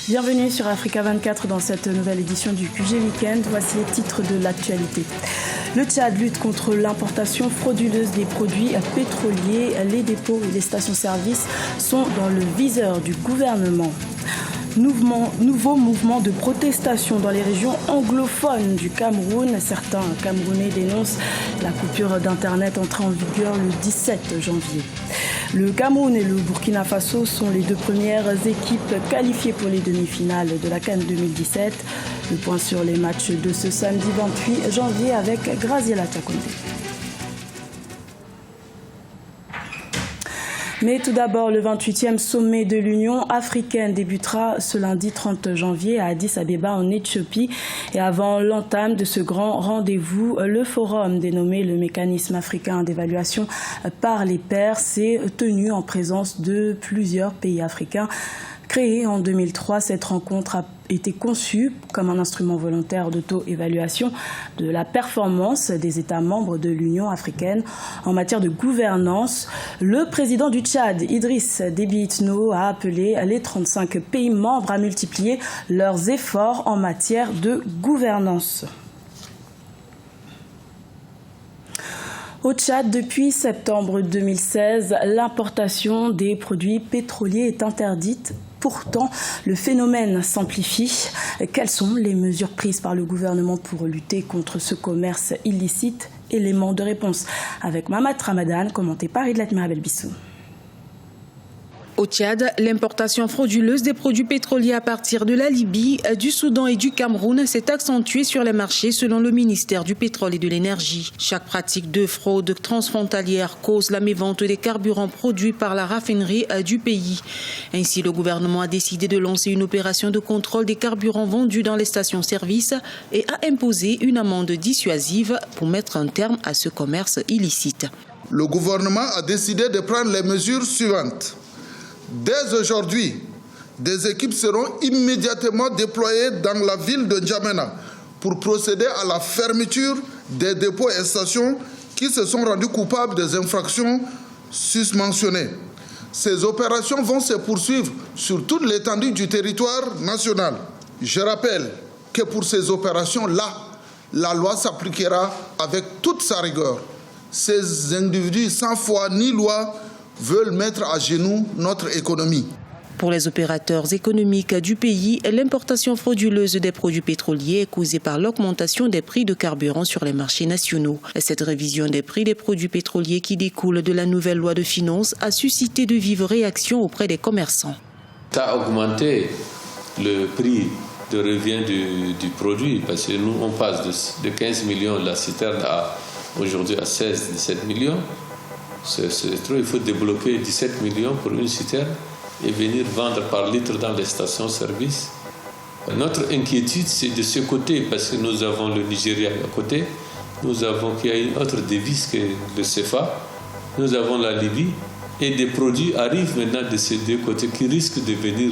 Bienvenue sur Africa 24 dans cette nouvelle édition du QG Weekend. Voici les titres de l'actualité. Le Tchad lutte contre l'importation frauduleuse des produits pétroliers. Les dépôts et les stations-service sont dans le viseur du gouvernement. Nouveau mouvement de protestation dans les régions anglophones du Cameroun. Certains Camerounais dénoncent la coupure d'Internet entrée en vigueur le 17 janvier. Le Cameroun et le Burkina Faso sont les deux premières équipes qualifiées pour les demi-finales de la CAN 2017. Le point sur les matchs de ce samedi 28 janvier avec Graziella Tchakonde. Mais tout d'abord, le 28e sommet de l'Union africaine débutera ce lundi 30 janvier à Addis Abeba en Éthiopie. Et avant l'entame de ce grand rendez-vous, le forum dénommé le mécanisme africain d'évaluation par les pairs s'est tenu en présence de plusieurs pays africains. Créée en 2003, cette rencontre a été conçue comme un instrument volontaire d'auto-évaluation de la performance des États membres de l'Union africaine en matière de gouvernance. Le président du Tchad, Idriss Déby Itno, a appelé les 35 pays membres à multiplier leurs efforts en matière de gouvernance. Au Tchad, depuis septembre 2016, l'importation des produits pétroliers est interdite. Pourtant, le phénomène s'amplifie. Quelles sont les mesures prises par le gouvernement pour lutter contre ce commerce illicite? Élément de réponse avec Mamat Ramadan, commenté par Idlat Mirabel Bissou. Au Tchad, l'importation frauduleuse des produits pétroliers à partir de la Libye, du Soudan et du Cameroun s'est accentuée sur les marchés selon le ministère du Pétrole et de l'Énergie. Chaque pratique de fraude transfrontalière cause la mévente des carburants produits par la raffinerie du pays. Ainsi, le gouvernement a décidé de lancer une opération de contrôle des carburants vendus dans les stations-service et a imposé une amende dissuasive pour mettre un terme à ce commerce illicite. Le gouvernement a décidé de prendre les mesures suivantes. Dès aujourd'hui, des équipes seront immédiatement déployées dans la ville de N'Djamena pour procéder à la fermeture des dépôts et stations qui se sont rendus coupables des infractions susmentionnées. Ces opérations vont se poursuivre sur toute l'étendue du territoire national. Je rappelle que pour ces opérations-là, la loi s'appliquera avec toute sa rigueur. Ces individus sans foi ni loi veulent mettre à genoux notre économie. Pour les opérateurs économiques du pays, l'importation frauduleuse des produits pétroliers est causée par l'augmentation des prix de carburant sur les marchés nationaux. Cette révision des prix des produits pétroliers qui découle de la nouvelle loi de finances a suscité de vives réactions auprès des commerçants. Ça a augmenté le prix de revient du produit parce que nous on passe de 15 millions la citerne à aujourd'hui à 16-17 millions. C'est trop, il faut débloquer 17 millions pour une citerne et venir vendre par litre dans les stations-service. Notre inquiétude, c'est de ce côté, parce que nous avons le Nigeria à côté, nous avons qu'il y a une autre devise que le CFA, nous avons la Libye, et des produits arrivent maintenant de ces deux côtés qui risquent de venir,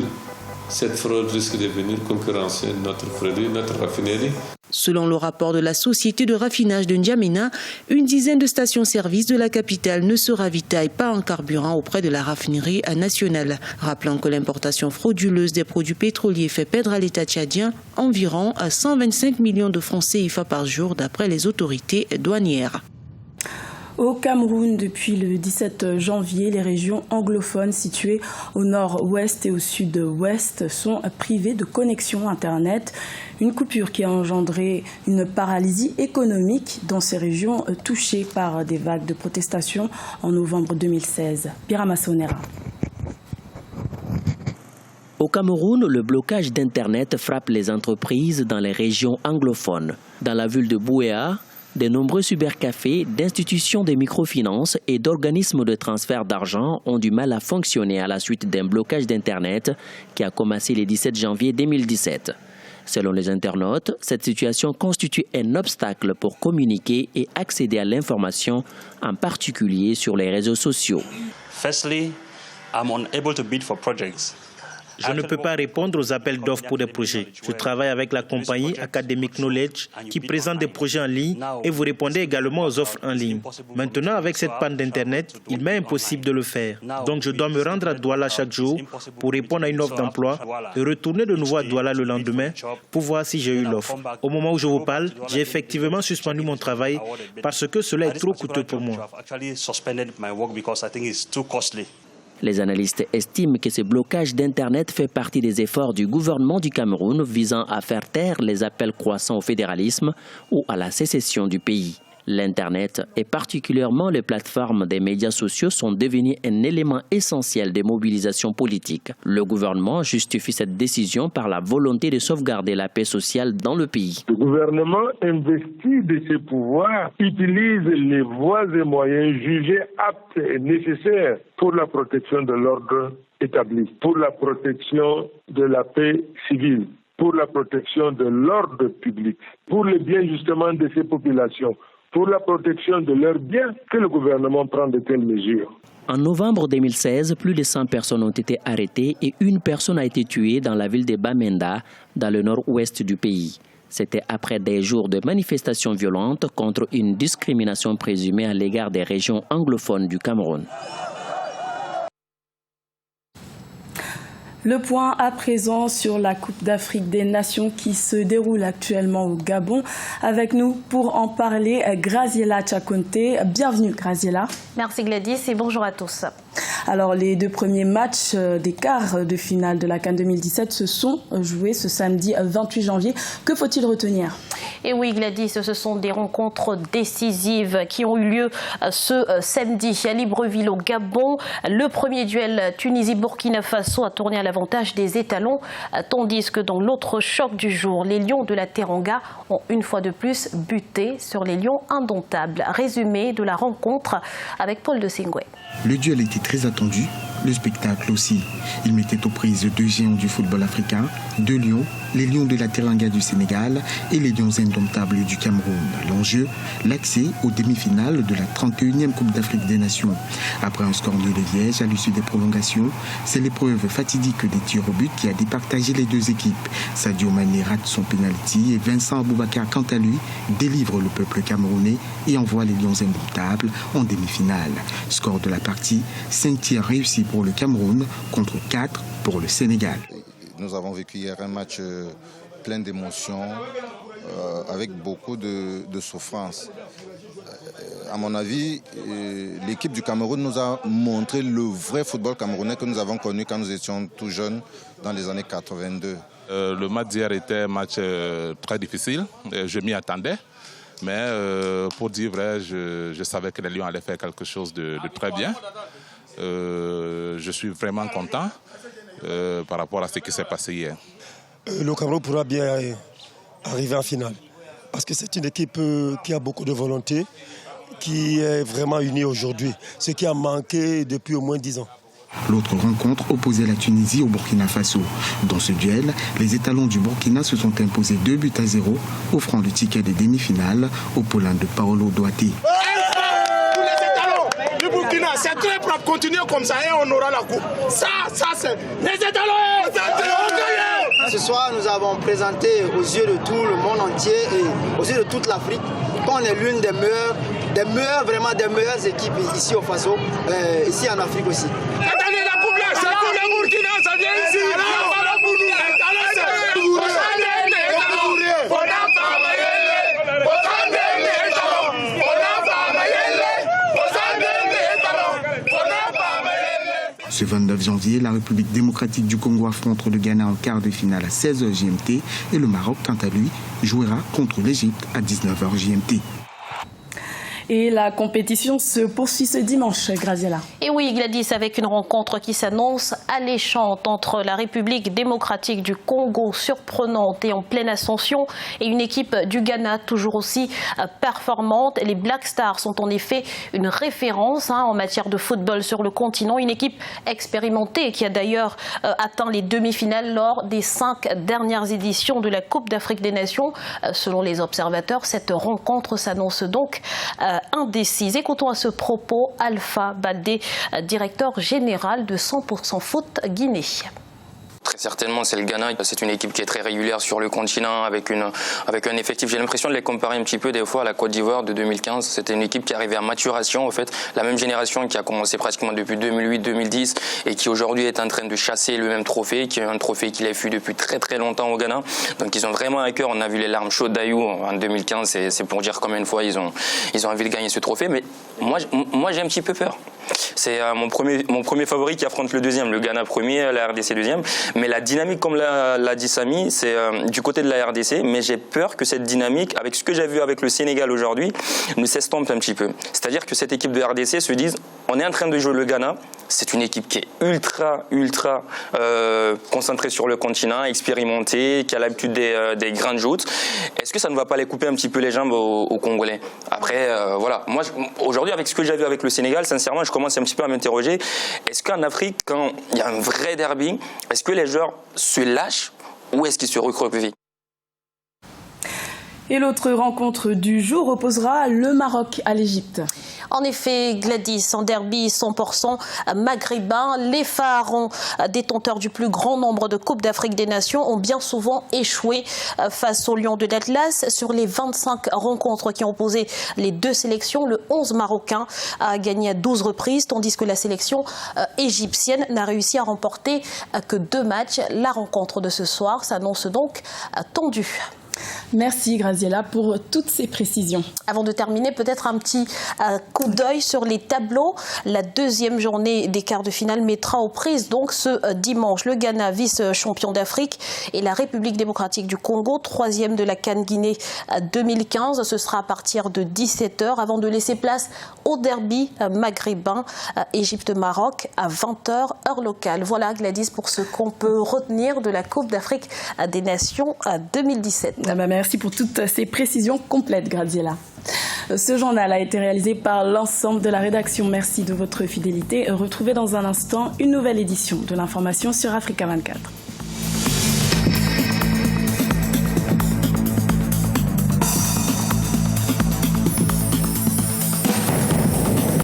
cette fraude risque de venir concurrencer notre produit, notre raffinerie. Selon le rapport de la société de raffinage de N'Djamena, une dizaine de stations-service de la capitale ne se ravitaillent pas en carburant auprès de la raffinerie nationale. Rappelant que l'importation frauduleuse des produits pétroliers fait perdre à l'État tchadien environ 125 millions de francs CFA par jour d'après les autorités douanières. Au Cameroun, depuis le 17 janvier, les régions anglophones situées au nord-ouest et au sud-ouest sont privées de connexion Internet. Une coupure qui a engendré une paralysie économique dans ces régions touchées par des vagues de protestation en novembre 2016. Birama Sonera. Au Cameroun, le blocage d'Internet frappe les entreprises dans les régions anglophones. Dans la ville de Bouéa, de nombreux cybercafés, d'institutions de microfinance et d'organismes de transfert d'argent ont du mal à fonctionner à la suite d'un blocage d'Internet qui a commencé le 17 janvier 2017. Selon les internautes, cette situation constitue un obstacle pour communiquer et accéder à l'information, en particulier sur les réseaux sociaux. Firstly, I'm unable to bid for projects. Je ne peux pas répondre aux appels d'offres pour des projets. Je travaille avec la compagnie Academic Knowledge qui présente des projets en ligne et vous répondez également aux offres en ligne. Maintenant, avec cette panne d'Internet, il m'est impossible de le faire. Donc, je dois me rendre à Douala chaque jour pour répondre à une offre d'emploi et retourner de nouveau à Douala le lendemain pour voir si j'ai eu l'offre. Au moment où je vous parle, j'ai effectivement suspendu mon travail parce que cela est trop coûteux pour moi. Les analystes estiment que ce blocage d'Internet fait partie des efforts du gouvernement du Cameroun visant à faire taire les appels croissants au fédéralisme ou à la sécession du pays. L'Internet et particulièrement les plateformes des médias sociaux sont devenus un élément essentiel des mobilisations politiques. Le gouvernement justifie cette décision par la volonté de sauvegarder la paix sociale dans le pays. Le gouvernement, investi de ses pouvoirs, utilise les voies et moyens jugés aptes et nécessaires pour la protection de l'ordre établi, pour la protection de la paix civile, pour la protection de l'ordre public, pour le bien justement de ces populations, pour la protection de leurs biens, que le gouvernement prend de telles mesures. En novembre 2016, plus de 100 personnes ont été arrêtées et une personne a été tuée dans la ville de Bamenda, dans le nord-ouest du pays. C'était après des jours de manifestations violentes contre une discrimination présumée à l'égard des régions anglophones du Cameroun. Le point à présent sur la Coupe d'Afrique des Nations qui se déroule actuellement au Gabon. Avec nous pour en parler, Graziella Chakonte. Bienvenue Graziella. Merci Gladys et bonjour à tous. Alors les deux premiers matchs des quarts de finale de la CAN 2017 se sont joués ce samedi 28 janvier. Que faut-il retenir ? Et oui Gladys, ce sont des rencontres décisives qui ont eu lieu ce samedi à Libreville au Gabon. Le premier duel Tunisie-Burkina Faso a tourné à l'avantage des étalons, tandis que dans l'autre choc du jour, les Lions de la Teranga ont une fois de plus buté sur les Lions indomptables. Résumé de la rencontre avec Paul de Singwe. Le duel était très attendu, le spectacle aussi. Il mettait aux prises deux géants du football africain, deux lions, les Lions de la Teranga du Sénégal et les Lions indomptables du Cameroun. L'enjeu, l'accès aux demi-finales de la 31e Coupe d'Afrique des Nations. Après un score nul de Liège à l'issue des prolongations, c'est l'épreuve fatidique des tirs au but qui a départagé les deux équipes. Sadio Mané rate son penalty et Vincent Aboubakar, quant à lui, délivre le peuple camerounais et envoie les Lions indomptables en demi-finale. Score de la partie, 5 tirs réussis pour le Cameroun contre 4 pour le Sénégal. Nous avons vécu hier un match plein d'émotions, avec beaucoup de souffrance. À mon avis, l'équipe du Cameroun nous a montré le vrai football camerounais que nous avons connu quand nous étions tout jeunes dans les années 82. Le match d'hier était un match très difficile, je m'y attendais. Mais pour dire vrai, je savais que les Lions allaient faire quelque chose de très bien. Je suis vraiment content par rapport à ce qui s'est passé hier. Le Cameroun pourra bien arriver en finale. Parce que c'est une équipe qui a beaucoup de volonté, qui est vraiment unie aujourd'hui. Ce qui a manqué depuis au moins 10 ans. L'autre rencontre opposait la Tunisie au Burkina Faso. Dans ce duel, les étalons du Burkina se sont imposés 2-0, offrant le ticket des demi-finales au Paulin de Paolo Douaté. Pour les étalons du Burkina, c'est très propre. Continuez comme ça et on aura la coupe. Ça c'est les étalons. Ce soir, nous avons présenté aux yeux de tout le monde entier et aux yeux de toute l'Afrique qu'on est l'une des meilleures équipes ici au Faso, ici en Afrique aussi. Cette année, la coupe là, c'est pour le Burkina, ça vient ici. Ce 29 janvier, la République démocratique du Congo affronte le Ghana en quart de finale à 16h GMT et le Maroc, quant à lui, jouera contre l'Égypte à 19h GMT. Et la compétition se poursuit ce dimanche, Graziella. Et oui, Gladys, avec une rencontre qui s'annonce alléchante entre la République démocratique du Congo, surprenante et en pleine ascension, et une équipe du Ghana toujours aussi performante. Les Black Stars sont en effet une référence en matière de football sur le continent. Une équipe expérimentée qui a d'ailleurs atteint les demi-finales lors des 5 dernières éditions de la Coupe d'Afrique des Nations. Selon les observateurs, cette rencontre s'annonce donc indécise. Écoutons à ce propos Alpha Baldé, directeur général de 100% Foot Guinée. Très certainement, c'est le Ghana. C'est une équipe qui est très régulière sur le continent avec un effectif. J'ai l'impression de les comparer un petit peu des fois à la Côte d'Ivoire de 2015. C'était une équipe qui arrivait à maturation, en fait. La même génération qui a commencé pratiquement depuis 2008-2010 et qui aujourd'hui est en train de chasser le même trophée, qui est un trophée qu'il a fui depuis très très longtemps au Ghana. Donc ils ont vraiment à cœur. On a vu les larmes chaudes d'Ayou en 2015. C'est pour dire combien de fois ils ont envie de gagner ce trophée. Mais moi j'ai un petit peu peur. C'est mon premier favori qui affronte le deuxième, le Ghana premier, la RDC deuxième. Mais la dynamique, comme l'a dit Samy, c'est du côté de la RDC. Mais j'ai peur que cette dynamique, avec ce que j'ai vu avec le Sénégal aujourd'hui, ne s'estompe un petit peu. C'est-à-dire que cette équipe de RDC se dise, on est en train de jouer le Ghana. C'est une équipe qui est ultra concentrée sur le continent, expérimentée, qui a l'habitude des grandes joutes. Est-ce que ça ne va pas les couper un petit peu les jambes aux Congolais? Après, voilà. Moi, aujourd'hui, avec ce que j'ai vu avec le Sénégal, sincèrement, je commence un petit peu à m'interroger. Est-ce qu'en Afrique, quand il y a un vrai derby, est-ce que les joueurs se lâchent ou est-ce qu'ils se recroquevillent? Et l'autre rencontre du jour opposera le Maroc à l'Égypte. En effet, Gladys, en derby 100% maghrébin, les pharaons détenteurs du plus grand nombre de Coupes d'Afrique des Nations ont bien souvent échoué face aux Lions de l'Atlas. Sur les 25 rencontres qui ont opposé les deux sélections, le 11 marocain a gagné à 12 reprises, tandis que la sélection égyptienne n'a réussi à remporter que 2 matchs. La rencontre de ce soir s'annonce donc tendue. Merci Graziella pour toutes ces précisions. Avant de terminer, peut-être un petit coup d'œil sur les tableaux. La deuxième journée des quarts de finale mettra aux prises donc ce dimanche le Ghana, vice-champion d'Afrique, et la République démocratique du Congo, 3e de la CAN Guinée 2015. Ce sera à partir de 17h avant de laisser place au derby maghrébin Égypte-Maroc à 20h heure locale. Voilà Gladys pour ce qu'on peut retenir de la Coupe d'Afrique des Nations 2017. Merci pour toutes ces précisions complètes, Graziella. Ce journal a été réalisé par l'ensemble de la rédaction. Merci de votre fidélité. Retrouvez dans un instant une nouvelle édition de l'information sur Africa 24.